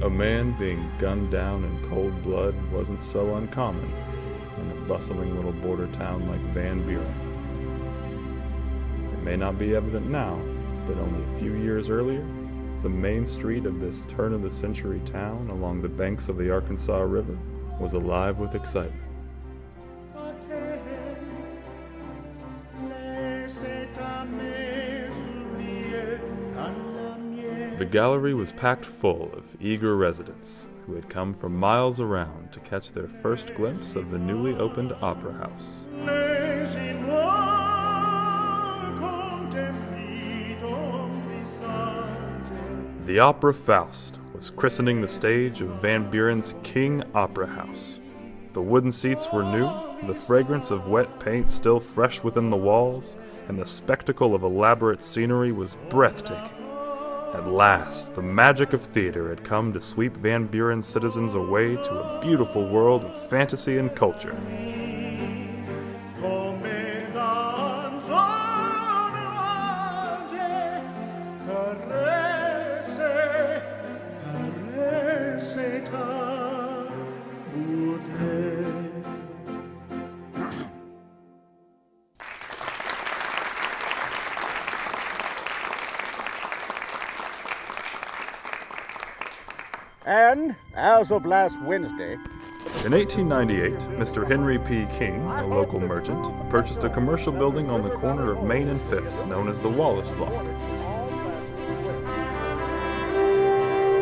A man being gunned down in cold blood wasn't so uncommon in a bustling little border town like Van Buren. It may not be evident now, but only a few years earlier, the main street of this turn-of-the-century town along the banks of the Arkansas River was alive with excitement. The gallery was packed full of eager residents who had come from miles around to catch their first glimpse of the newly opened opera house. The Opera Faust was christening the stage of Van Buren's King Opera House. The wooden seats were new, the fragrance of wet paint still fresh within the walls, and the spectacle of elaborate scenery was breathtaking. At last, the magic of theater had come to sweep Van Buren's citizens away to a beautiful world of fantasy and culture. And, as of last Wednesday... In 1898, Mr. Henry P. King, a local merchant, purchased a commercial building on the corner of Main and Fifth, known as the Wallace Block.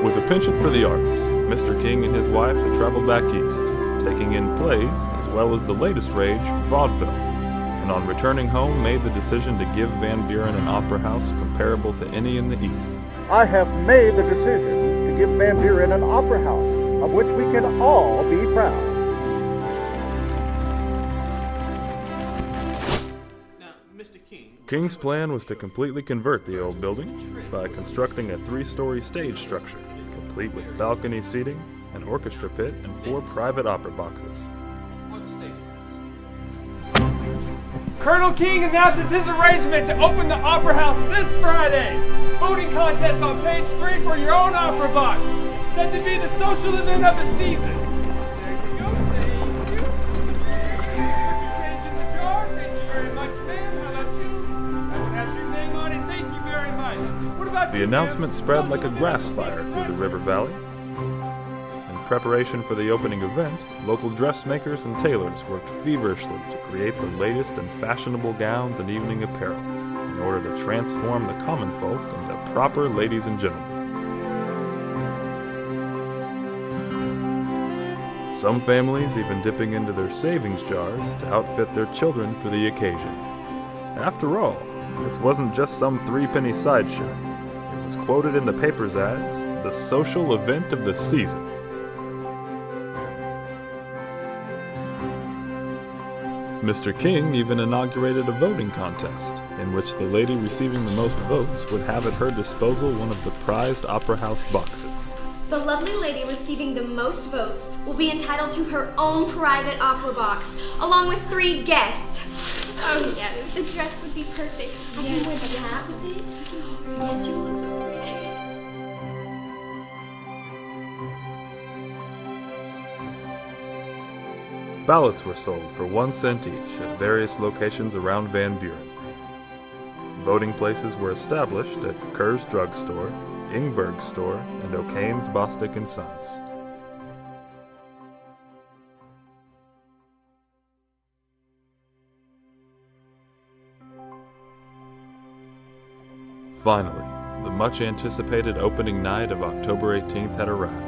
With a penchant for the arts, Mr. King and his wife had traveled back east, taking in plays, as well as the latest rage, vaudeville, and on returning home made the decision to give Van Buren an opera house comparable to any in the East. I have made the decision to give Van Buren an opera house, of which we can all be proud. Now, Mr. King... King's plan was to completely convert the old building by constructing a 3-story stage structure, complete with balcony seating, an orchestra pit, and 4 private opera boxes. Colonel King announces his arrangement to open the Opera House this Friday. Voting contest on page 3 for your own opera box. Said to be the social event of the season. There you go, thank you. Put your change in the jar. Thank you very much, ma'am. How about you? That one has your name on it. Thank you very much. What about you, The announcement ma'am? spread like a grass fire through the river valley. In preparation for the opening event, local dressmakers and tailors worked feverishly to create the latest and fashionable gowns and evening apparel in order to transform the common folk into proper ladies and gentlemen. Some families even dipping into their savings jars to outfit their children for the occasion. After all, this wasn't just some 3-penny sideshow. It was quoted in the papers as the social event of the season. Mr. King even inaugurated a voting contest, in which the lady receiving the most votes would have at her disposal one of the prized Opera House boxes. The lovely lady receiving the most votes will be entitled to her own private opera box, along with 3 guests. Oh yes, the dress would be perfect. I can wear the hat with it. Yeah, she will look so pretty. Ballots were sold for 1 cent each at various locations around Van Buren. Voting places were established at Kerr's Drug Store, Ingberg's Store, and O'Kane's Bostic & Sons. Finally, the much-anticipated opening night of October 18th had arrived.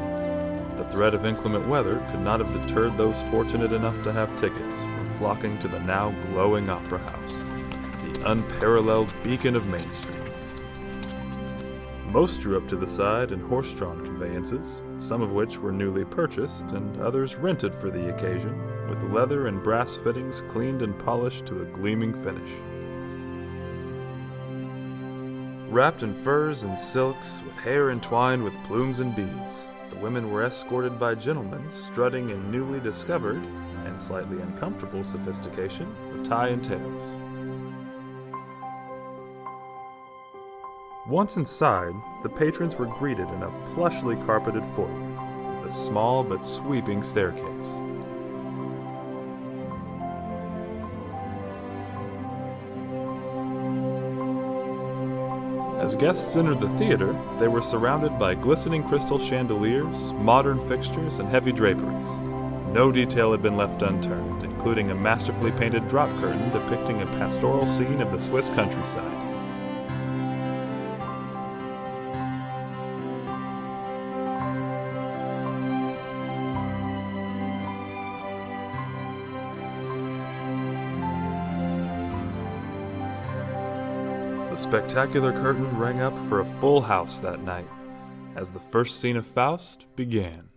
The threat of inclement weather could not have deterred those fortunate enough to have tickets from flocking to the now glowing Opera House, the unparalleled beacon of Main Street. Most drew up to the side in horse-drawn conveyances, some of which were newly purchased and others rented for the occasion, with leather and brass fittings cleaned and polished to a gleaming finish. Wrapped in furs and silks, with hair entwined with plumes and beads, the women were escorted by gentlemen strutting in newly discovered and slightly uncomfortable sophistication of tie and tails. Once inside, the patrons were greeted in a plushly carpeted foyer, with a small but sweeping staircase. As guests entered the theater, they were surrounded by glistening crystal chandeliers, modern fixtures, and heavy draperies. No detail had been left unturned, including a masterfully painted drop curtain depicting a pastoral scene of the Swiss countryside. The spectacular curtain rang up for a full house that night, as the first scene of Faust began.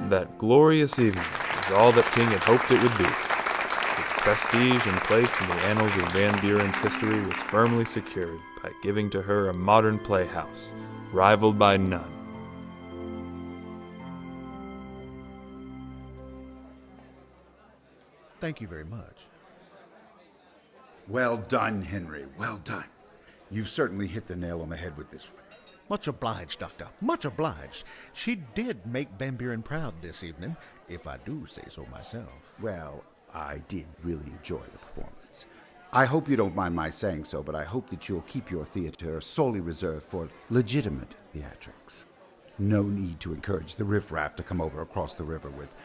That glorious evening was all that King had hoped it would be. His prestige and place in the annals of Van Buren's history was firmly secured by giving to her a modern playhouse, rivaled by none. Thank you very much. Well done, Henry. Well done. You've certainly hit the nail on the head with this one. Much obliged, Doctor. Much obliged. She did make Van Buren proud this evening, if I do say so myself. Well, I did really enjoy the performance. I hope you don't mind my saying so, but I hope that you'll keep your theater solely reserved for legitimate theatrics. No need to encourage the riffraff to come over across the river with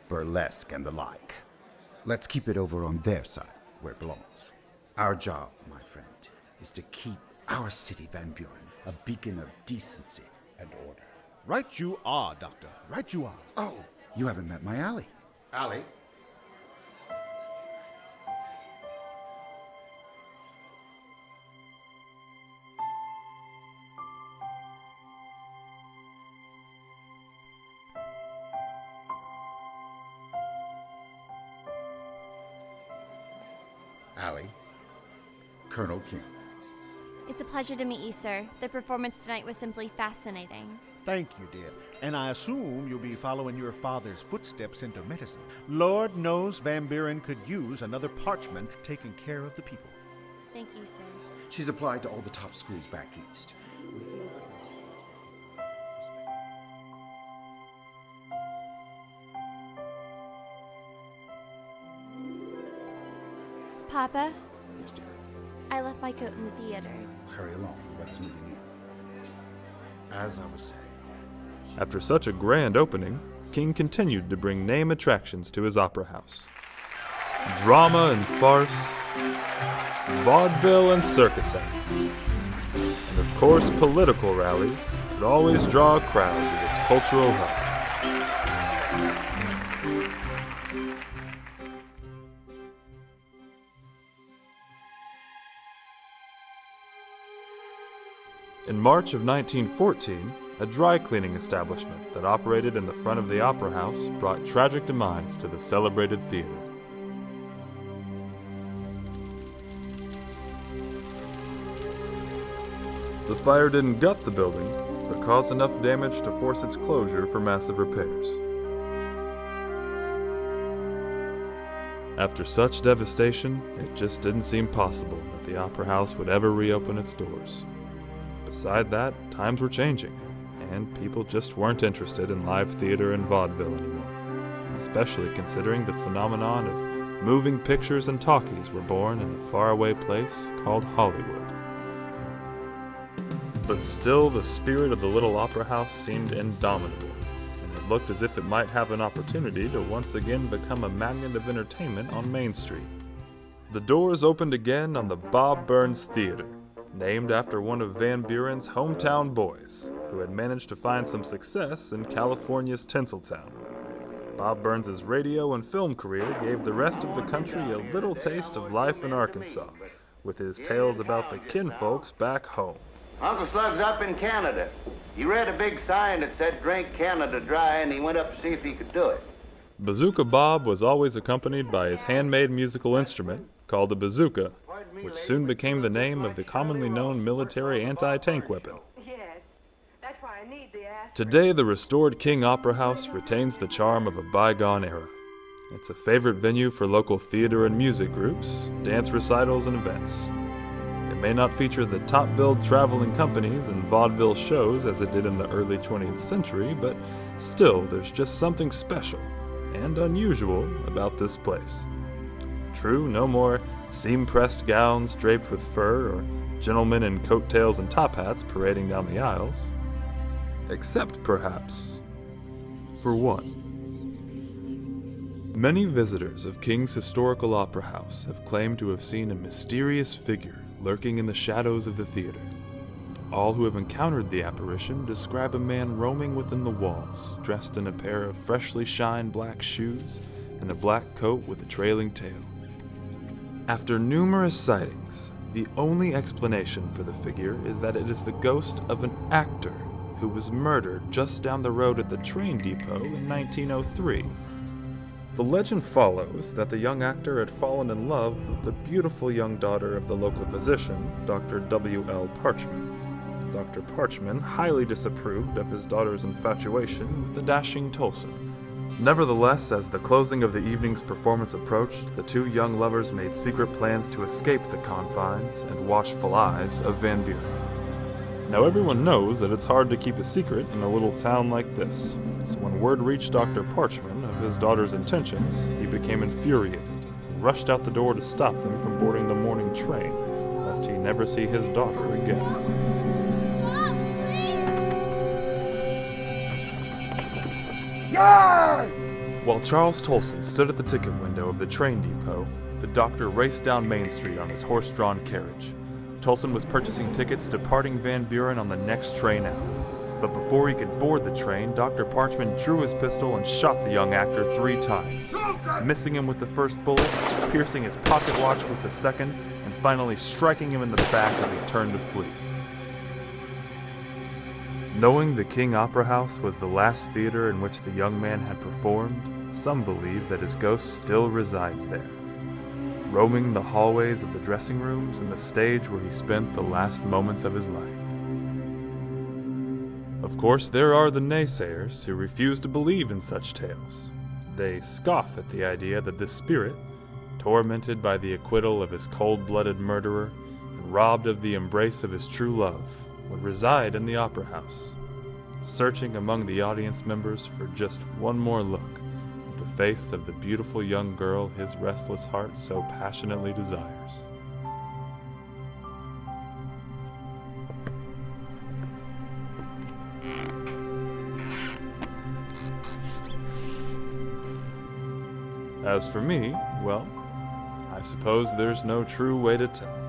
burlesque and the like. Let's keep it over on their side, where it belongs. Our job, my friend, is to keep our city, Van Buren, a beacon of decency and order. Right you are, Doctor. Right you are. Oh, you haven't met my Allie. Allie? Allie, Colonel King. It's a pleasure to meet you, sir. The performance tonight was simply fascinating. Thank you, dear. And I assume you'll be following your father's footsteps into medicine. Lord knows Van Buren could use another parchment taking care of the people. Thank you, sir. She's applied to all the top schools back east. Papa, Yes, dear. I left my coat in the theater. Hurry along. The weather's moving in. As I was saying, After such a grand opening, King continued to bring name attractions to his opera house. Drama and farce, vaudeville and circus acts, and of course political rallies would always draw a crowd to this cultural hub. In March of 1914, a dry cleaning establishment that operated in the front of the Opera House brought tragic demise to the celebrated theater. The fire didn't gut the building, but caused enough damage to force its closure for massive repairs. After such devastation, it just didn't seem possible that the Opera House would ever reopen its doors. Beside that, times were changing, and people just weren't interested in live theater and vaudeville anymore, especially considering the phenomenon of moving pictures and talkies were born in a faraway place called Hollywood. But still, the spirit of the little opera house seemed indomitable, and it looked as if it might have an opportunity to once again become a magnet of entertainment on Main Street. The doors opened again on the Bob Burns Theater, named after one of Van Buren's hometown boys, who had managed to find some success in California's Tinseltown. Bob Burns' radio and film career gave the rest of the country a little taste of life in Arkansas, with his tales about the kinfolks back home. Uncle Slug's up in Canada. He read a big sign that said, "Drink Canada dry," and he went up to see if he could do it. Bazooka Bob was always accompanied by his handmade musical instrument, called a bazooka, which soon became the name of the commonly known military anti-tank weapon. Today, the restored King Opera House retains the charm of a bygone era. It's a favorite venue for local theater and music groups, dance recitals, and events. It may not feature the top-billed traveling companies and vaudeville shows as it did in the early 20th century, but still, there's just something special and unusual about this place. True, no more seam-pressed gowns draped with fur or gentlemen in coattails and top hats parading down the aisles. Except, perhaps, for one. Many visitors of King's Historical Opera House have claimed to have seen a mysterious figure lurking in the shadows of the theater. All who have encountered the apparition describe a man roaming within the walls, dressed in a pair of freshly shined black shoes and a black coat with a trailing tail. After numerous sightings, the only explanation for the figure is that it is the ghost of an actor who was murdered just down the road at the train depot in 1903. The legend follows that the young actor had fallen in love with the beautiful young daughter of the local physician, Dr. W.L. Parchman. Dr. Parchman highly disapproved of his daughter's infatuation with the dashing Tolson. Nevertheless, as the closing of the evening's performance approached, the two young lovers made secret plans to escape the confines and watchful eyes of Van Buren. Now everyone knows that it's hard to keep a secret in a little town like this, so when word reached Dr. Parchman of his daughter's intentions, he became infuriated and rushed out the door to stop them from boarding the morning train, lest he never see his daughter again. While Charles Tolson stood at the ticket window of the train depot, the doctor raced down Main Street on his horse-drawn carriage. Tolson was purchasing tickets departing Van Buren on the next train out. But before he could board the train, Dr. Parchman drew his pistol and shot the young actor 3 times, missing him with the first bullet, piercing his pocket watch with the second, and finally striking him in the back as he turned to flee. Knowing the King Opera House was the last theater in which the young man had performed, some believe that his ghost still resides there, roaming the hallways of the dressing rooms and the stage where he spent the last moments of his life. Of course, there are the naysayers who refuse to believe in such tales. They scoff at the idea that this spirit, tormented by the acquittal of his cold-blooded murderer and robbed of the embrace of his true love, would reside in the opera house, searching among the audience members for just one more look at the face of the beautiful young girl his restless heart so passionately desires. As for me, well, I suppose there's no true way to tell.